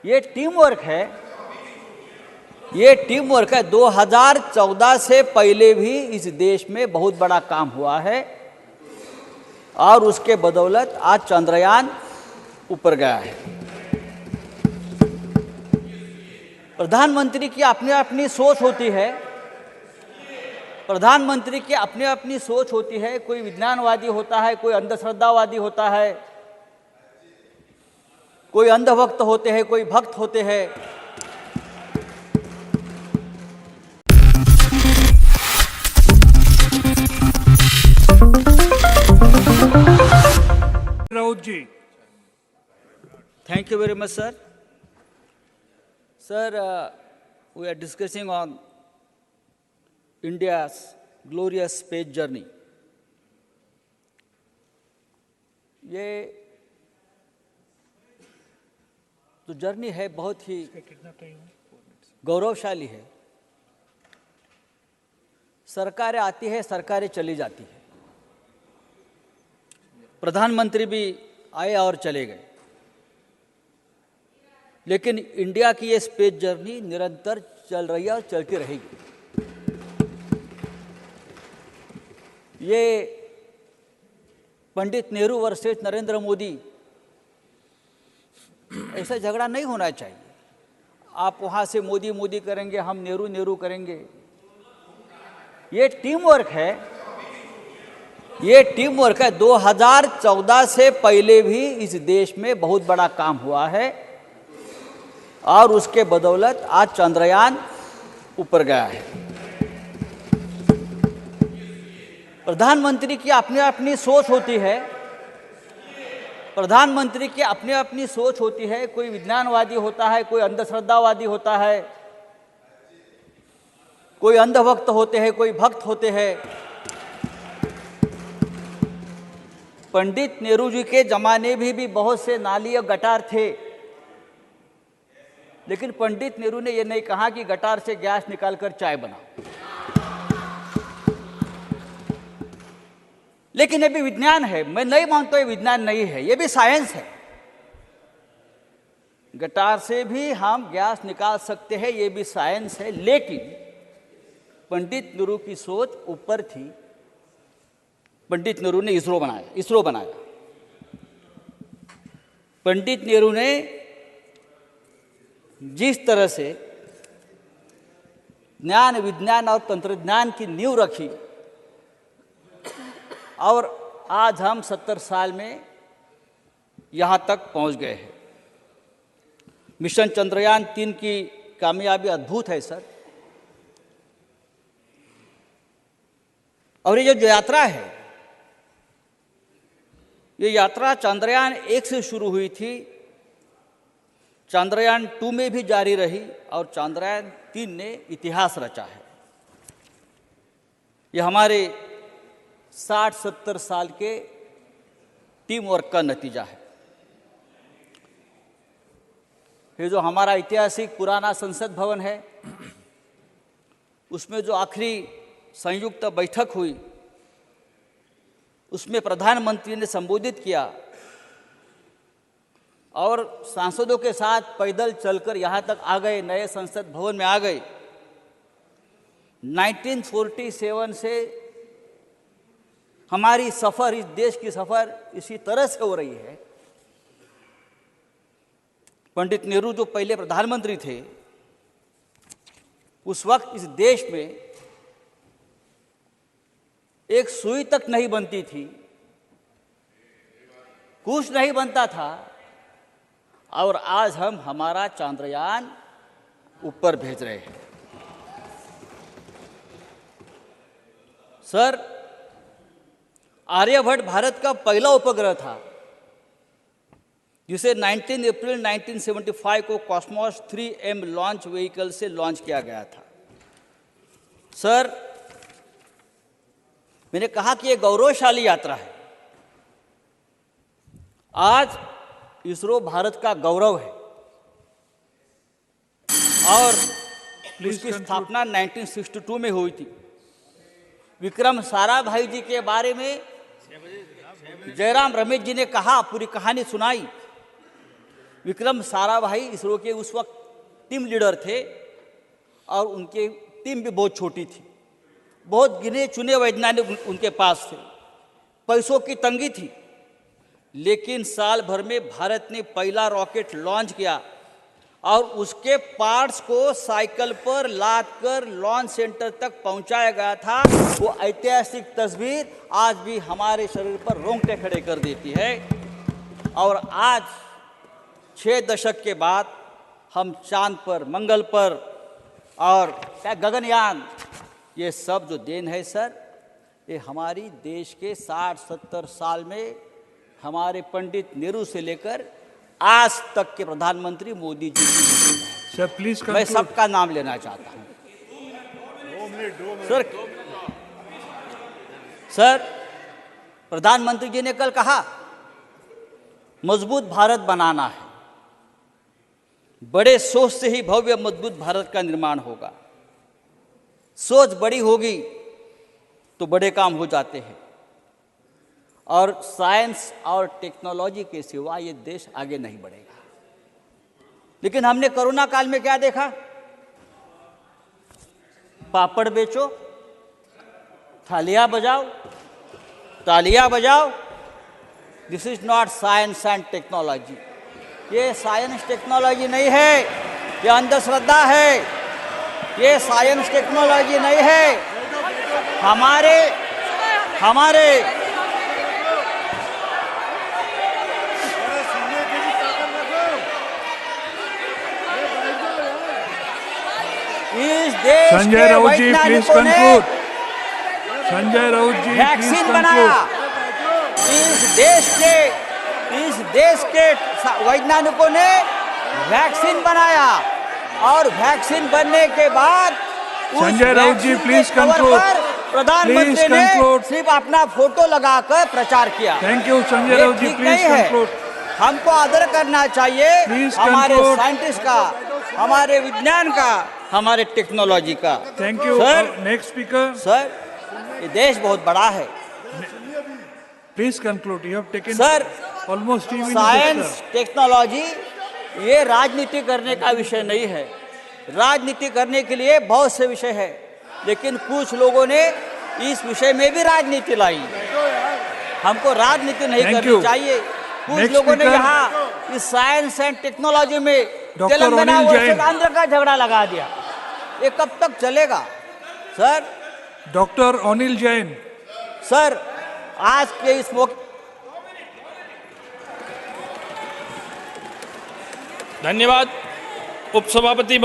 ये team work है, ये टीम वर्क है। 2014 से पहले भी इस देश में बहुत बड़ा काम हुआ है और उसके बदौलत आज चंद्रयान ऊपर गया है। प्रधानमंत्री की अपनी अपनी सोच होती है, प्रधानमंत्री की अपनी अपनी सोच होती है। कोई विज्ञानवादी होता है, कोई अंधश्रद्धावादी होता है, कोई अंधभक्त होते हैं, कोई भक्त होते हैं। राउत जी, Thank you very much, sir. Sir, we are discussing on India's glorious space journey. ये जो जर्नी है बहुत ही गौरवशाली है। सरकारें आती है, सरकारें चली जाती है, प्रधानमंत्री भी आए और चले गए, लेकिन इंडिया की ये स्पेस जर्नी निरंतर चल रही है और चलती रहेगी। ये पंडित नेहरू वर्सेस नरेंद्र मोदी ऐसा झगड़ा नहीं होना चाहिए। आप वहाँ से मोदी मोदी करेंगे, हम नेहरू नेहरू करेंगे। ये टीम वर्क है, ये टीम वर्क है। 2014 से पहले भी इस देश में बहुत बड़ा काम हुआ है और उसके बदौलत आज चंद्रयान ऊपर गया है। प्रधानमंत्री की अपनी अपनी सोच होती है, प्रधानमंत्री की अपनी अपनी सोच होती है। कोई विज्ञानवादी होता है, कोई अंधश्रद्धावादी होता है, कोई अंधभक्त होते हैं, कोई भक्त होते हैं। पंडित नेहरू जी के जमाने में भी बहुत से नाली और गटार थे, लेकिन पंडित नेहरू ने यह नहीं कहा कि गटार से गैस निकालकर चाय बनाओ। लेकिन ये भी विज्ञान है, मैं नहीं मानता ये विज्ञान नहीं है, ये भी साइंस है। गटार से भी हम गैस निकाल सकते हैं, ये भी साइंस है। लेकिन पंडित नेहरू की सोच ऊपर थी। पंडित नेहरू ने इसरो बनाया। पंडित नेहरू ने जिस तरह से ज्ञान, विज्ञान और तंत्रज्ञान की नींव रखी और आज हम 70 साल में यहाँ तक पहुँच गए हैं। मिशन चंद्रयान 3 की कामयाबी अद्भुत है सर। और ये जो यात्रा है, ये यात्रा चंद्रयान 1 से शुरू हुई थी, चंद्रयान 2 में भी जारी रही और चंद्रयान 3 ने इतिहास रचा है। ये हमारे 60-70 साल के टीम वर्क का नतीजा है। ये जो हमारा ऐतिहासिक पुराना संसद भवन है, उसमें जो आखिरी संयुक्त बैठक हुई, उसमें प्रधानमंत्री ने संबोधित किया और सांसदों के साथ पैदल चलकर यहाँ तक आ गए, नए संसद भवन में आ गए। 1947 से हमारी सफ़र, इस देश की सफ़र इसी तरह से हो रही है। पंडित नेहरू जो पहले प्रधानमंत्री थे, उस वक्त इस देश में एक सुई तक नहीं बनती थी, कुछ नहीं बनता था, और आज हम हमारा चंद्रयान ऊपर भेज रहे हैं। सर, आर्यभट्ट भारत का पहला उपग्रह था, जिसे 19 अप्रैल 1975 को कॉस्मोस 3M लॉन्च व्हीकल से लॉन्च किया गया था। सर, मैंने कहा कि यह गौरवशाली यात्रा है। आज इसरो भारत का गौरव है और इसकी स्थापना 1962 में हुई थी। विक्रम साराभाई जी के बारे में जयराम रमेश जी ने कहा, पूरी कहानी सुनाई। विक्रम साराभाई इसरो के उस वक्त टीम लीडर थे और उनकी टीम भी बहुत छोटी थी। बहुत गिने चुने वैज्ञानिक उनके पास थे। पैसों की तंगी थी, लेकिन साल भर में भारत ने पहला रॉकेट लॉन्च किया और उसके पार्ट्स को साइकिल पर लादकर लॉन्च सेंटर तक पहुंचाया गया था। वो ऐतिहासिक तस्वीर आज भी हमारे शरीर पर रोंगटे खड़े कर देती है। और आज 6 दशक के बाद हम चांद पर, मंगल पर और क्या गगनयान, ये सब जो देन है सर, ये हमारी देश के 60-70 साल में हमारे पंडित नेहरू से लेकर आज तक के प्रधानमंत्री मोदी जी की। सर प्लीज मैं सबका नाम लेना चाहता हूं। सर प्रधानमंत्री जी ने कल कहा मजबूत भारत बनाना है। बड़े सोच से ही भव्य मजबूत भारत का निर्माण होगा। सोच बड़ी होगी तो बड़े काम हो जाते हैं, और साइंस और टेक्नोलॉजी के सिवा ये देश आगे नहीं बढ़ेगा। लेकिन हमने कोरोना काल में क्या देखा? पापड़ बेचो, थालियां बजाओ, तालियां बजाओ। This is not science and technology. ये साइंस टेक्नोलॉजी नहीं है, ये अंधश्रद्धा है। ये साइंस टेक्नोलॉजी नहीं है। हमारे इस देश संजय के राउत जी प्लीज वैज्ञानिकों ने conclude. Sanjay Raut ji please vaccine बनाया। कंक्लूड। इस देश के वैज्ञानिकों ने वैक्सीन बनाया, और वैक्सीन बनने के बाद संजय राउत जी प्लीज कंक्लूड। प्रधानमंत्री ने सिर्फ अपना फोटो लगाकर प्रचार किया। Thank you Sanjay Raut ji, please conclude. हमको आदर करना चाहिए हमारे साइंटिस्ट का, हमारे विज्ञान का, हमारे टेक्नोलॉजी का। Thank you sir. Next speaker sir ये देश बहुत बड़ा है। Please conclude. You have taken sir almost 3 minutes. Science technology ये राजनीति करने का विषय नहीं है। राजनीति करने के लिए बहुत से विषय है, लेकिन कुछ लोगों ने इस विषय में भी राजनीति लाई। हमको राजनीति नहीं करनी चाहिए। कुछ लोगों ने यहाँ इस साइंस एंड टेक्नोलॉजी में तेलंगाना वर्सेस आंध्र का झगड़ा लगा दिया। ये कब तक चलेगा sir? Doctor Anil Jain. Sir आज के इस मौके धन्यवाद उपसभापति।